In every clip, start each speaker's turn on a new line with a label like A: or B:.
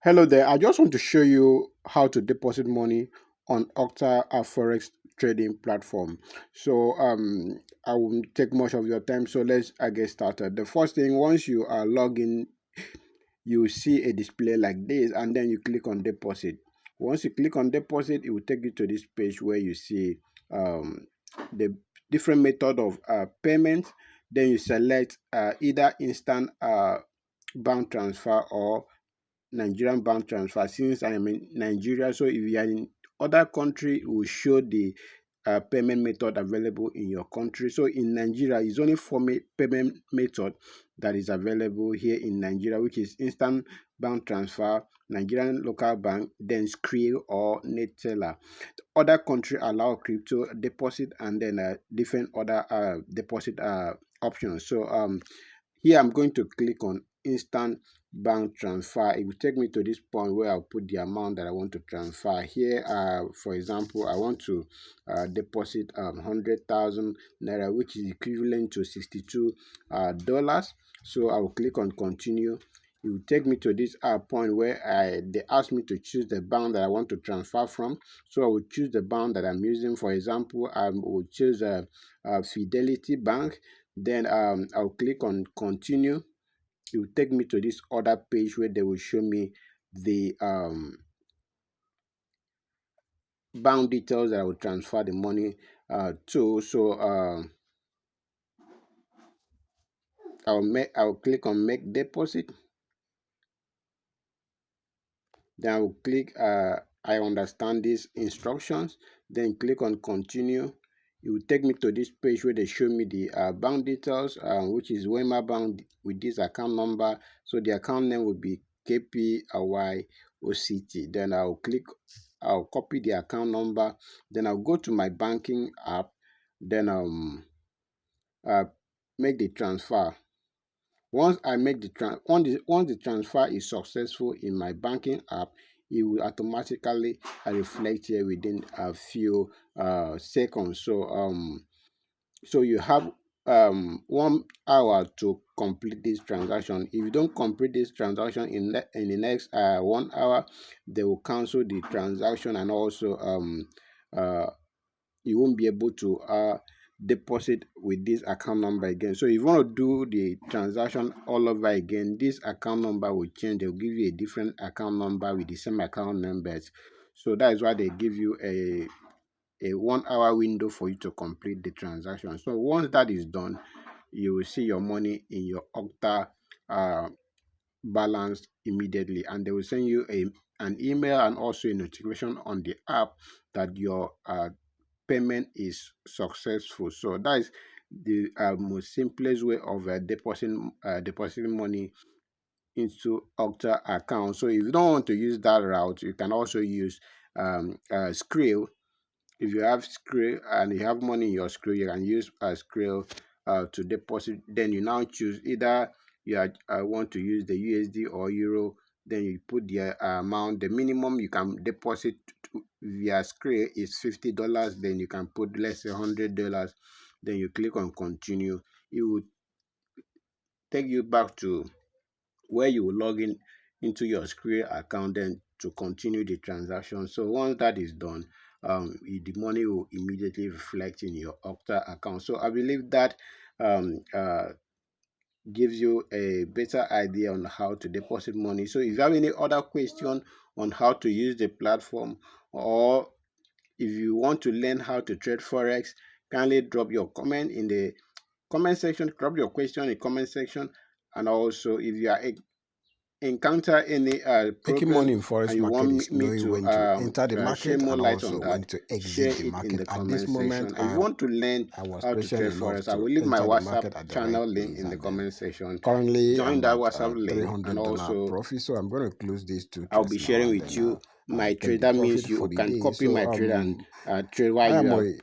A: Hello there. I just want to show you how to deposit money on Octa Forex trading platform. I won't take much of your time. So let's get started. The first thing, once you are logged in, you will see a display like this, and then you click on deposit. Once you click on deposit, it will take you to this page where you see the different method of payment. Then you select either instant bank transfer or Nigerian bank transfer. Since I am in Nigeria, so if you are in other country, it will show the payment method available in your country. So in Nigeria, it's only four payment method that is available here in Nigeria, which is instant bank transfer, Nigerian local bank, then Skrill or Neteller. Other country allow crypto deposit and then different other deposit options. Here I'm going to click on instant bank transfer. It will take me to this point where I'll put the amount that I want to transfer. Here, for example, I want to deposit 100,000 naira, which is equivalent to $62. So I will click on continue. It will take me to this point where they ask me to choose the bank that I want to transfer from. So I will choose the bank that I'm using. For example, I will choose Fidelity Bank. Then I'll click on continue. It will take me to this other page where they will show me the bank details that I will transfer the money to. I'll click on make deposit. Then I will click I understand these instructions. Then click on continue. It will take me to this page where they show me the bank details, which is Wema Bank with this account number. So the account name will be KPYOCT. Then I'll copy the account number. Then I'll go to my banking app. Then uh, make the transfer. Once I make once the transfer is successful in my banking app, it will automatically reflect here within a few seconds. So you have 1 hour to complete this transaction. If you don't complete this transaction in the next 1 hour, they will cancel the transaction, and also uh, you won't be able to deposit with this account number again. So if you want to do the transaction all over again, this account number will change. They'll give you a different account number with the same account numbers. So that is why they give you a 1 hour window for you to complete the transaction. So once that is done, you will see your money in your Octa balance immediately, and they will send you an email and also a notification on the app that your payment is successful. So that is the most simplest way of depositing money into Octa account. So if you don't want to use that route, you can also use Skrill. If you have Skrill and you have money in your Skrill, you can use Skrill to deposit. Then you now choose either want to use the USD or Euro. Then you put the amount. The minimum you can deposit via Skrill is $50. Then you can put, let's say, $100. Then you click on continue. It will take you back to where you will log in into your Skrill account then to continue the transaction. So once that is done, the money will immediately reflect in your Octa account. So I believe that gives you a better idea on how to deposit money. So if you have any other question on how to use the platform, or if you want to learn how to trade Forex, kindly drop your comment in the comment section. Drop your question in the comment section. And also, if you are encounter any
B: Making money
A: problem
B: in forex
A: and you
B: market
A: want
B: is
A: me
B: knowing
A: to
B: when to enter the
A: share
B: market
A: more
B: and
A: light on
B: also when
A: that,
B: to
A: share
B: exit the
A: it in
B: market.
A: the
B: At
A: comment
B: this moment,
A: section. If you want to learn
B: I was
A: how to
B: patient
A: trade
B: enough
A: forex, I
B: to
A: will leave my
B: enter the
A: WhatsApp
B: market at the right
A: channel link
B: place,
A: in the
B: and then
A: comment section.
B: currently
A: Join
B: I'm
A: that
B: at
A: WhatsApp link, and
B: $300
A: also
B: profit. So I'm going to close these two
A: I'll
B: trades
A: be
B: now
A: sharing
B: and
A: with
B: then
A: you my
B: take
A: trade.
B: the
A: That means
B: profit for
A: you
B: the
A: can
B: day.
A: copy my trade and trade while
B: I
A: you
B: am
A: are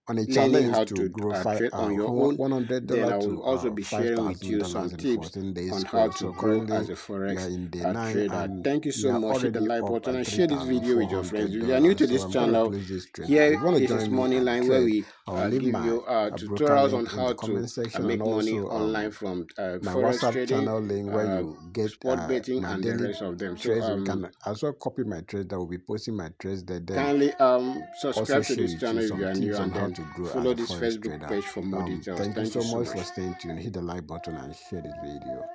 B: on a
A: learning
B: challenge
A: how
B: to
A: to
B: grow
A: trade on your own. Then I
B: $100
A: will also
B: to
A: be sharing with you some
B: $5,000 in
A: tips
B: 14 days
A: on how
B: straight.
A: to
B: So
A: grow as
B: currently
A: a
B: we are
A: Forex
B: in day 9
A: trader.
B: and
A: Thank you
B: we
A: so
B: are
A: much. Hit the
B: already
A: like
B: up
A: button
B: at
A: and share this video with your friends. If you are new
B: $3,400.
A: to
B: So
A: this
B: I'm going to
A: channel,
B: close this trade now. If
A: here
B: you want to
A: is a
B: join me
A: money
B: and
A: line where
B: trade,
A: we
B: I'll leave
A: give
B: my
A: you
B: broker
A: tutorials on
B: link in
A: how
B: the
A: to
B: comment section, and
A: make money
B: also
A: online from
B: my
A: Forex
B: WhatsApp
A: trading,
B: channel link where you get
A: spot betting,
B: my
A: and the
B: daily
A: rest of them. So
B: trades. You can also copy my trades. That will be posting my trades there. Then
A: kindly
B: also
A: subscribe to
B: share
A: this
B: with you
A: channel if you
B: some
A: are new,
B: tips on
A: and
B: how
A: then
B: to grow as
A: follow
B: a
A: this
B: Forex
A: Facebook
B: trader.
A: page for more details.
B: Thank you
A: Thank you
B: so
A: so
B: much
A: much.
B: for staying tuned. Hit the like button and share this video.